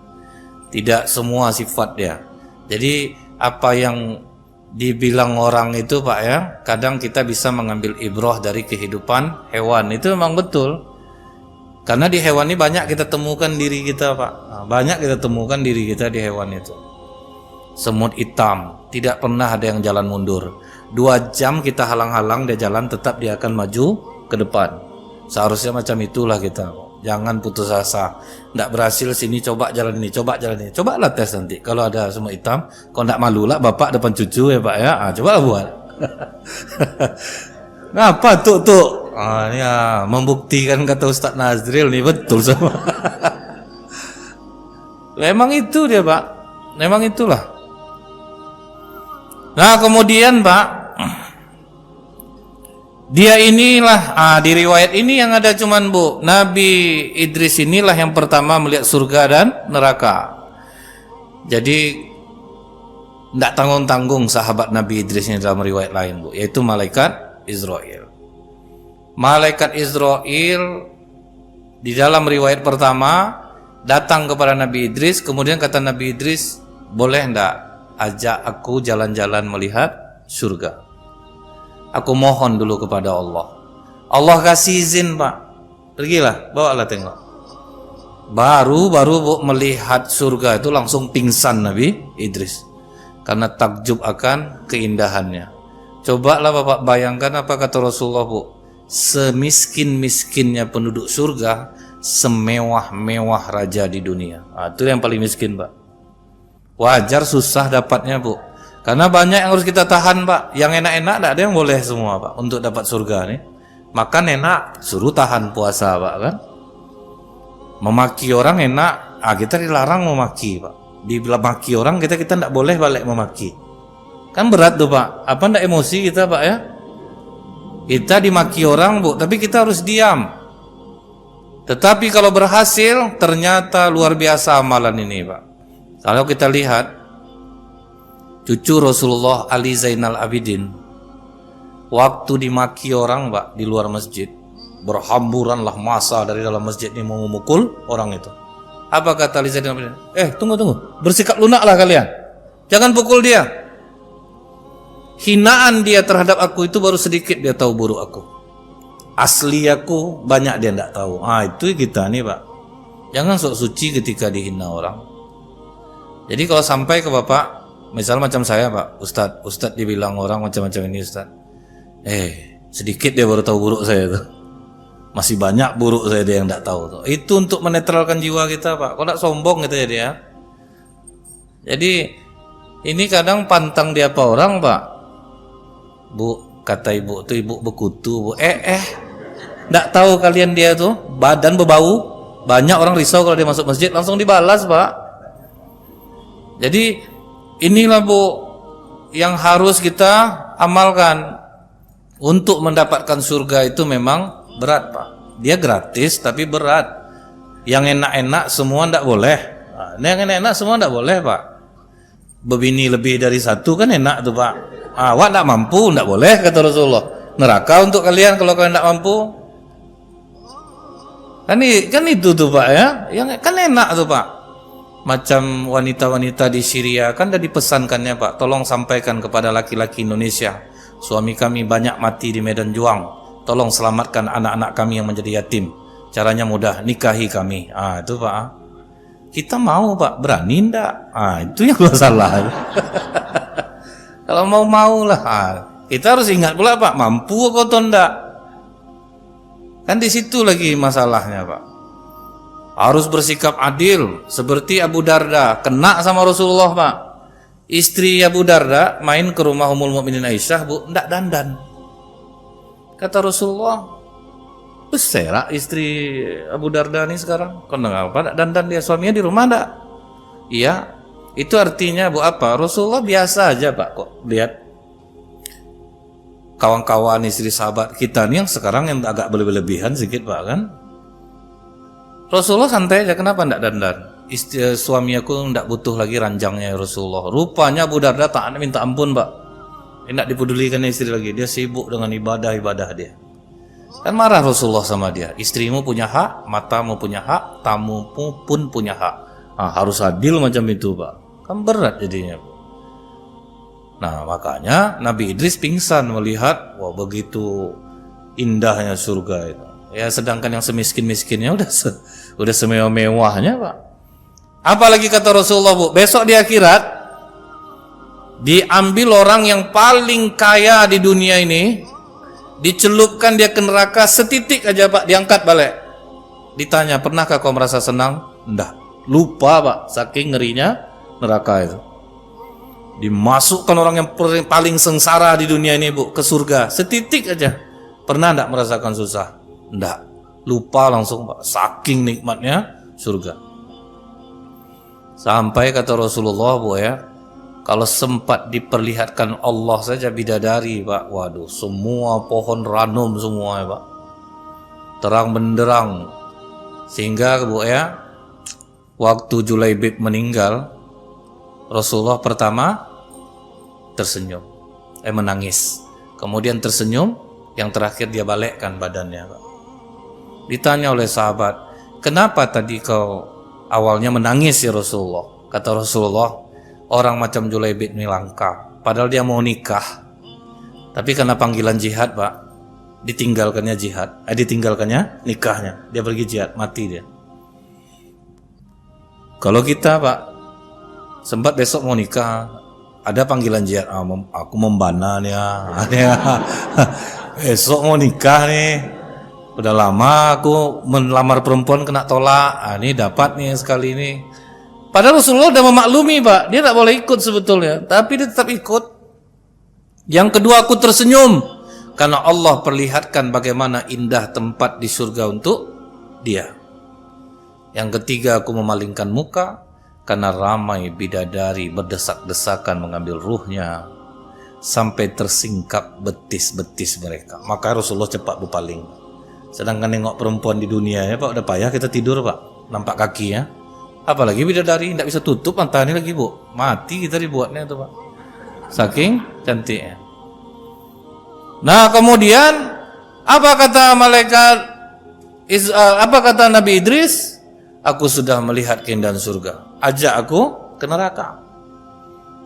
Tidak semua sifat dia. Jadi apa yang dibilang orang itu Pak ya, kadang kita bisa mengambil ibrah dari kehidupan hewan. Itu memang betul. Karena di hewan ini banyak kita temukan diri kita Pak. Nah, banyak kita temukan diri kita di hewan itu. Semut hitam, tidak pernah ada yang jalan mundur. 2 jam kita halang-halang, dia jalan, tetap dia akan maju ke depan. Seharusnya macam itulah kita. Jangan putus asa. Tidak berhasil sini, coba jalan ini, coba jalan ini. Cobalah tes nanti. Kalau ada semut hitam, kalau tidak malu lah Bapak depan cucu ya Pak ya. Ah, cobalah buat. Ngapa tuh? Ya, membuktikan kata Ustadz Nazril nih betul sama. Memang itu dia Pak. Memang itulah. Nah kemudian Pak, dia inilah, di riwayat ini yang ada cuman Bu, Nabi Idris inilah yang pertama melihat surga dan neraka. Jadi tidak tanggung-tanggung sahabat Nabi Idris ini dalam riwayat lain Bu, yaitu malaikat Israel. Malaikat Israel di dalam riwayat pertama datang kepada Nabi Idris, kemudian kata Nabi Idris, boleh enggak ajak aku jalan-jalan melihat surga? Aku mohon dulu kepada Allah. Allah kasih izin Pak. Pergilah, bawalah tengok. Baru Bu melihat surga itu langsung pingsan Nabi Idris. Karena takjub akan keindahannya. Cobalah Bapak bayangkan apa kata Rasulullah Bu. Semiskin-miskinnya penduduk surga, semewah-mewah raja di dunia. Itu yang paling miskin Pak. Wajar susah dapatnya Bu. Karena banyak yang harus kita tahan Pak. Yang enak-enak tidak ada yang boleh semua Pak untuk dapat surga nih. Makan enak, suruh tahan puasa Pak kan. Memaki orang enak, kita dilarang memaki Pak. Dimaki orang kita tidak boleh balik memaki. Kan berat tuh Pak. Apa ndak emosi kita Pak ya? Kita dimaki orang Bu, tapi kita harus diam. Tetapi kalau berhasil, ternyata luar biasa amalan ini Pak. Kalau kita lihat cucu Rasulullah Ali Zainal Abidin, waktu dimaki orang Pak di luar masjid, berhamburanlah massa dari dalam masjid ini mau memukul orang itu. Apa kata Ali Zainal Abidin? Tunggu, bersikap lunaklah kalian, jangan pukul dia. Hinaan dia terhadap aku itu baru sedikit dia tahu buruk aku. Asli aku banyak dia tidak tahu. Itu kita nih Pak. Jangan sok suci ketika dihina orang. Jadi kalau sampai ke Bapak, misal macam saya Pak, Ustadz dibilang orang macam-macam ini Ustadz. Sedikit dia baru tahu buruk saya tuh. Masih banyak buruk saya dia yang tidak tahu tuh. Itu untuk menetralkan jiwa kita Pak. Kalau tidak sombong gitu ya dia. Jadi ini kadang pantang dia apa orang Pak. Bu, kata ibu tuh, ibu bekutu Bu. Nggak tahu kalian dia tuh badan berbau. Banyak orang risau kalau dia masuk masjid langsung dibalas Pak. Jadi inilah Bu yang harus kita amalkan. Untuk mendapatkan surga itu memang berat Pak. Dia gratis tapi berat. Yang enak-enak semua nggak boleh. Yang enak-enak semua nggak boleh Pak. berbini lebih dari satu kan enak tuh Pak. Awak tidak mampu, tidak boleh kata Rasulullah. Neraka untuk kalian kalau kalian tidak mampu. Kan itu tuh Pak ya. Yang kan enak tuh Pak. Macam wanita-wanita di Syria kan udah dipesankannya Pak, tolong sampaikan kepada laki-laki Indonesia, suami kami banyak mati di medan juang, tolong selamatkan anak-anak kami yang menjadi yatim. Caranya mudah, nikahi kami. Itu Pak. Kita mau Pak, berani ndak? Itu yang masalah. Kalau mau lah. Kita harus ingat pula Pak, mampu atau ndak? Kan di situ lagi masalahnya Pak. Harus bersikap adil seperti Abu Darda, kena sama Rasulullah Pak. Istri Abu Darda main ke rumah Ummul Mukminin Aisyah, Bu, ndak dandan. Kata Rasulullah, "Beserak istri Abu Darda nih sekarang. Kenapa ndak dandan dia, suaminya di rumah ndak?" Iya. Itu artinya Bu apa? Rasulullah biasa aja Pak kok lihat kawan-kawan istri sahabat kita nih yang sekarang yang agak berlebihan sedikit Pak kan. Rasulullah santai aja, kenapa ndak dandan? Suami aku ndak butuh lagi ranjangnya ya Rasulullah. Rupanya Abu Darda tak minta ampun Pak. Ndak dipedulikan istri lagi, dia sibuk dengan ibadah dia. Kan marah Rasulullah sama dia. Istrimu punya hak, matamu punya hak, tamumu pun punya hak. Harus adil macam itu Pak. Kan berat jadinya. Nah makanya Nabi Idris pingsan melihat, wah begitu indahnya surga itu. Ya sedangkan yang semiskin-miskinnya udah semewah-mewahnya Pak. Apalagi kata Rasulullah Bu, besok di akhirat diambil orang yang paling kaya di dunia ini, dicelupkan dia ke neraka setitik aja Pak, diangkat balik. Ditanya, pernahkah kau merasa senang? Enggak. Lupa Pak, saking ngerinya neraka itu. Dimasukkan orang yang paling sengsara di dunia ini Bu ke surga setitik aja. Pernah enggak merasakan susah? Enggak, lupa langsung Pak, saking nikmatnya surga. Sampai kata Rasulullah Bu ya, kalau sempat diperlihatkan Allah saja bidadari Pak, waduh semua pohon ranum semua ya Pak, terang benderang. Sehingga Bu ya, waktu Julaibib meninggal, Rasulullah pertama tersenyum, menangis, kemudian tersenyum, yang terakhir dia balikkan badannya Pak. Ditanya oleh sahabat, kenapa tadi kau awalnya menangis ya Rasulullah? Kata Rasulullah, orang macam Julaibib ini langka, padahal dia mau nikah, tapi karena panggilan jihad Pak, ditinggalkannya nikahnya, dia pergi jihad, mati dia. Kalau kita Pak, sempat besok mau nikah, ada panggilan jihad, aku membana nih ya. Besok mau nikah nih, udah lama aku melamar perempuan kena tolak. Ini dapat nih sekali ini. Padahal Rasulullah udah memaklumi Pak, dia tak boleh ikut sebetulnya, tapi dia tetap ikut. Yang kedua, aku tersenyum karena Allah perlihatkan bagaimana indah tempat di surga untuk dia. Yang ketiga, aku memalingkan muka karena ramai bidadari berdesak-desakan mengambil ruhnya sampai tersingkap betis-betis mereka. Maka Rasulullah cepat berpaling. Sedangkan nengok perempuan di dunia ya Pak, udah payah kita tidur Pak, nampak kaki ya. Apalagi bidadari, tidak bisa tutup matanya lagi Bu, mati kita dibuatnya itu Pak, saking cantiknya. Nah kemudian apa kata malaikat, apa kata Nabi Idris? Aku sudah melihat keindahan surga, ajak aku ke neraka.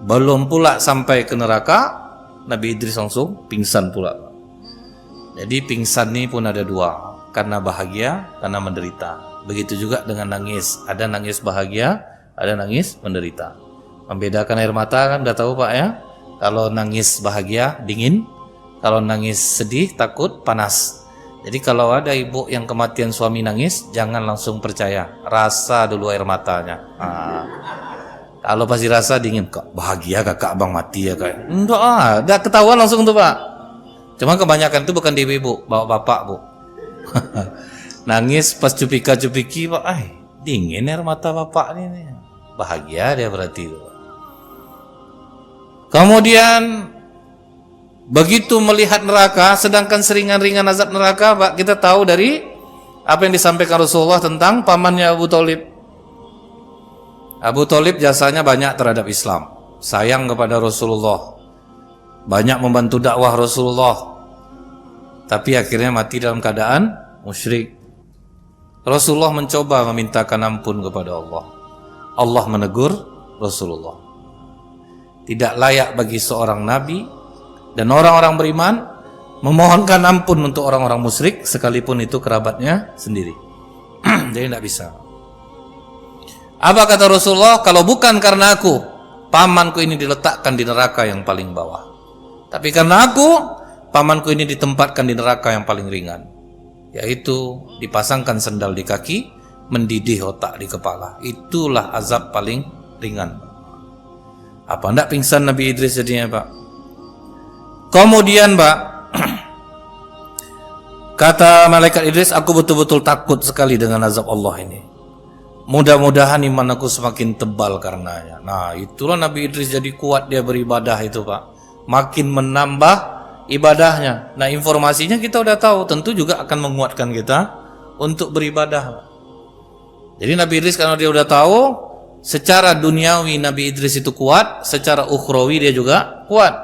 Belum pula sampai ke neraka, Nabi Idris langsung pingsan pula. Jadi pingsan ini pun ada dua, karena bahagia, karena menderita. Begitu juga dengan nangis, ada nangis bahagia, ada nangis menderita. Membedakan air mata kan udah tahu Pak ya. Kalau nangis bahagia dingin, kalau nangis sedih takut panas. Jadi kalau ada ibu yang kematian suami nangis, jangan langsung percaya, rasa dulu air matanya. Kalau pasti rasa dingin, kok bahagia kakak abang mati ya kak? Enggak, udah ketahuan langsung tuh Pak. Cuma kebanyakan itu bukan di ibu, bawa bapak Bu. Nangis pas cupika-cupiki Pak, dingin air mata bapak ini. Bahagia dia berarti itu. Kemudian begitu melihat neraka, sedangkan seringan-ringan azab neraka Pak, kita tahu dari apa yang disampaikan Rasulullah tentang pamannya Abu Thalib. Abu Thalib jasanya banyak terhadap Islam. sayang kepada Rasulullah, banyak membantu dakwah Rasulullah, tapi akhirnya mati dalam keadaan musyrik. Rasulullah mencoba memintakan ampun kepada Allah. Allah menegur Rasulullah. Tidak layak bagi seorang nabi dan orang-orang beriman memohonkan ampun untuk orang-orang musyrik sekalipun itu kerabatnya sendiri. Jadi tidak bisa. Apa kata Rasulullah? Kalau bukan karena aku, pamanku ini diletakkan di neraka yang paling bawah. Tapi karena aku, pamanku ini ditempatkan di neraka yang paling ringan, yaitu dipasangkan sendal di kaki, mendidih otak di kepala. Itulah azab paling ringan. Apa enggak pingsan Nabi Idris jadinya, Pak? Kemudian, Pak, kata malaikat Idris, aku betul-betul takut sekali dengan azab Allah ini. Mudah-mudahan iman aku semakin tebal karenanya. Nah, itulah Nabi Idris jadi kuat dia beribadah itu, Pak. Makin menambah ibadahnya. Nah, informasinya kita udah tahu, tentu juga akan menguatkan kita untuk beribadah, Pak. Jadi Nabi Idris karena dia udah tahu, secara duniawi Nabi Idris itu kuat, secara ukhrawi dia juga kuat.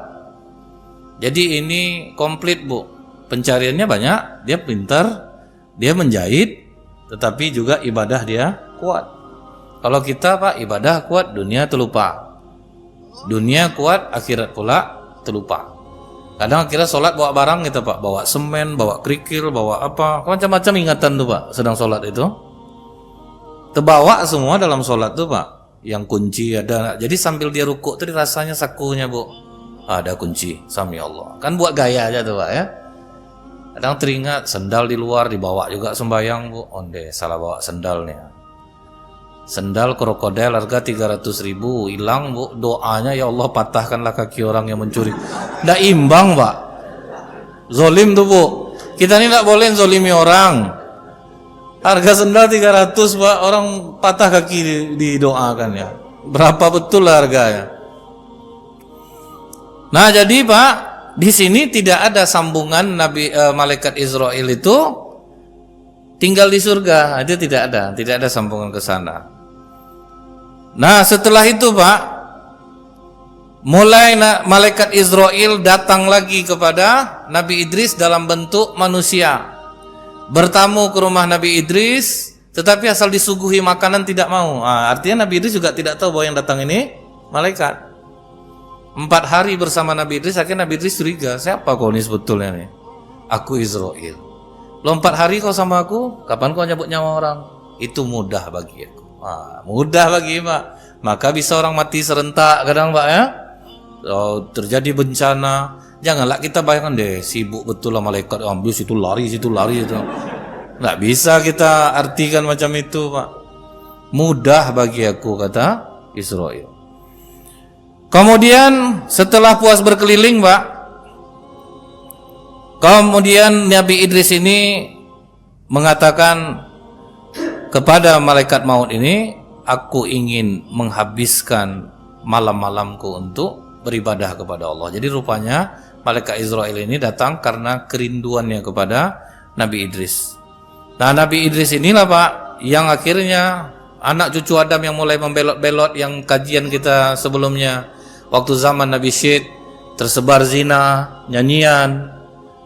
Jadi ini komplit, Bu. Pencariannya banyak, dia pintar, dia menjahit, tetapi juga ibadah dia kuat. Kalau kita, Pak, ibadah kuat, dunia terlupa. Dunia kuat, akhirat pula terlupa. Kadang akhirnya sholat bawa barang gitu, Pak, bawa semen, bawa kerikil, bawa apa, macam-macam ingatan tuh, Pak, sedang sholat itu. Terbawa semua dalam sholat tuh, Pak. Yang kunci ada. Jadi sambil dia rukuk tuh rasanya sakunya, Bu, ada kunci, sami Allah. Kan buat gaya aja tuh, Pak, ya. Kadang teringat sendal di luar dibawa juga sembayang, Bu. Onde salah bawa sendalnya. Sendal krokodil harga 300.000 hilang, Bu. Doanya, ya Allah patahkanlah kaki orang yang mencuri. Nggak imbang, Pak. Zolim tuh, Bu. Kita ini nggak boleh zolimi orang. Harga sendal 300, Pak, orang patah kaki didoakan ya. Berapa betul harganya? Nah, jadi Pak, di sini tidak ada sambungan malaikat Israel itu tinggal di surga. Itu tidak ada sambungan ke sana. Nah, setelah itu, Pak, mulai malaikat Israel datang lagi kepada Nabi Idris dalam bentuk manusia. Bertamu ke rumah Nabi Idris, tetapi asal disuguhi makanan tidak mau. Artinya Nabi Idris juga tidak tahu bahwa yang datang ini malaikat. 4 hari bersama Nabi Idris, akhirnya Nabi Idris curiga, siapa kau ini sebetulnya nih? Aku Israel. Lo 4 hari kau sama aku, kapan kau nyabut nyawa orang? Itu mudah bagi aku. Mudah bagi, Pak. Maka bisa orang mati serentak kadang, Pak, ya. Terjadi bencana. Janganlah kita bayangkan deh, sibuk betul lah malaikat, ambil situ lari itu. Nggak bisa kita artikan macam itu, Pak. Mudah bagi aku, kata Israel. Kemudian setelah puas berkeliling, Pak, kemudian Nabi Idris ini mengatakan kepada malaikat maut ini, aku ingin menghabiskan malam-malamku untuk beribadah kepada Allah. Jadi rupanya malaikat Israel ini datang karena kerinduannya kepada Nabi Idris. Nah, Nabi Idris inilah, Pak, yang akhirnya anak cucu Adam yang mulai membelot-belot yang kajian kita sebelumnya. Waktu zaman Nabi Syed tersebar zina, nyanyian.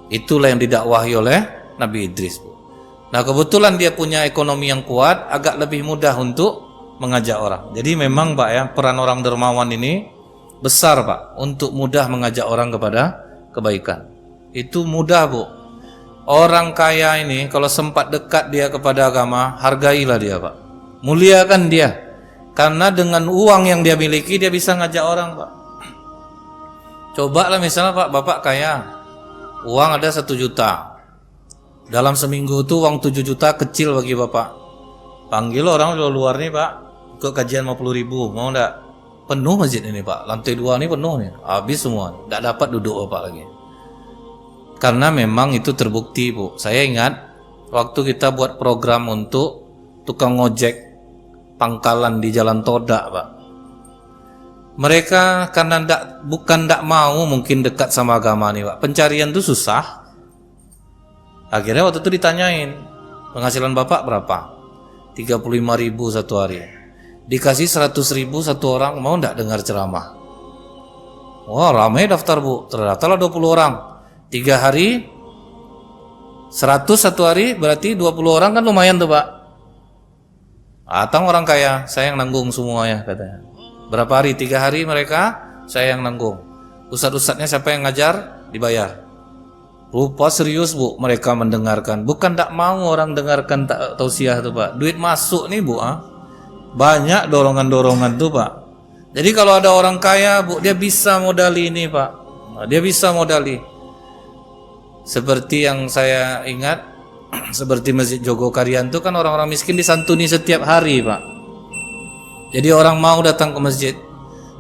Itulah yang didakwahi oleh Nabi Idris, Bu. Nah, kebetulan dia punya ekonomi yang kuat, agak lebih mudah untuk mengajak orang. Jadi memang, Pak, ya, peran orang dermawan ini besar, Pak, untuk mudah mengajak orang kepada kebaikan. Itu mudah, Bu. Orang kaya ini kalau sempat dekat dia kepada agama, hargailah dia, Pak. Muliakan dia. Karena dengan uang yang dia miliki, dia bisa ngajak orang, Pak. Cobalah misalnya, Pak, Bapak kaya, uang ada 1 juta. Dalam seminggu itu uang 7 juta kecil bagi Bapak. Panggil orang luar nih, Pak, ke kajian 50.000, mau enggak? Penuh masjid ini, Pak. Lantai 2 ini penuh nih. Habis semua. Enggak dapat duduk Bapak lagi. Karena memang itu terbukti, Bu. Saya ingat waktu kita buat program untuk tukang ojek pangkalan di Jalan Todak, Pak. Mereka karena bukan enggak mau mungkin dekat sama agama nih, Pak. Pencarian itu susah. Akhirnya waktu itu ditanyain, penghasilan Bapak berapa? 35.000 satu hari. Dikasih 100.000 satu orang, mau enggak dengar ceramah? Wah, ramai daftar Bu. Terdaftarlah 20 orang. 3 hari 100 satu hari, berarti 20 orang kan lumayan tuh Pak. Atang orang kaya, saya yang nanggung semuanya katanya. Berapa hari? 3 hari mereka, saya yang nanggung. Ustadz-ustadznya siapa yang ngajar? Dibayar. Rupa serius Bu, mereka mendengarkan. Bukan tak mau orang dengarkan tausiah tuh Pak. Duit masuk nih Bu. Banyak dorongan-dorongan tuh Pak. Jadi kalau ada orang kaya Bu, dia bisa modali ini Pak. Dia bisa modali. Seperti yang saya ingat, seperti Masjid Jogokarian itu kan orang-orang miskin disantuni setiap hari Pak. Jadi orang mau datang ke masjid.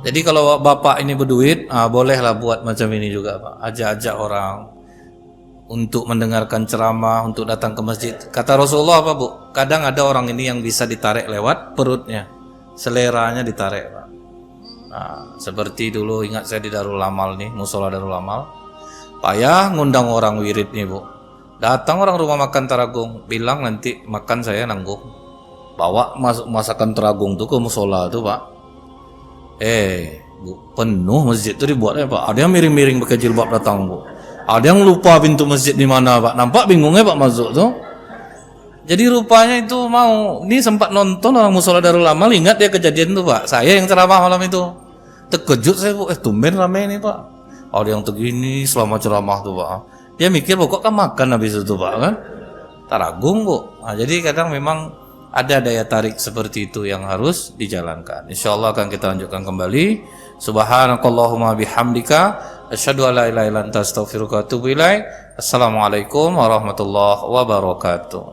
Jadi kalau bapak ini berduit, bolehlah buat macam ini juga Pak. Ajak-ajak orang untuk mendengarkan ceramah, untuk datang ke masjid. Kata Rasulullah apa Bu? Kadang ada orang ini yang bisa ditarik lewat perutnya, seleranya ditarik Pak. Nah, seperti dulu ingat saya di Darul Amal nih, musola Darul Amal. Payah ngundang orang wirid nih Bu. Datang orang rumah makan Taragung, bilang nanti makan saya nanggung. Bawa masakan Taragung tuh ke musola tuh Pak. Bu, penuh masjid tuh dibuatnya Pak. Ada yang miring-miring pakai jilbab datang Bu. Ada yang lupa pintu masjid di mana Pak. Nampak bingungnya Pak masuk tuh. Jadi rupanya itu mau. Ini sempat nonton orang musola Darul Amal, ingat dia kejadian tuh Pak. Saya yang ceramah malam itu. Terkejut saya Bu. Tumben rame ini Pak. Ada yang begini selama ceramah tuh Pak. Dia mikir kok kan makan habis itu Pak kan. Taragung Bu. Nah, jadi kadang memang ada daya tarik seperti itu yang harus dijalankan. Insyaallah akan kita lanjutkan kembali. Subhanakallahumma bihamdika asyhadu an la ilaha illa anta astaghfiruka wa atubu ilaik. Assalamualaikum warahmatullahi wabarakatuh.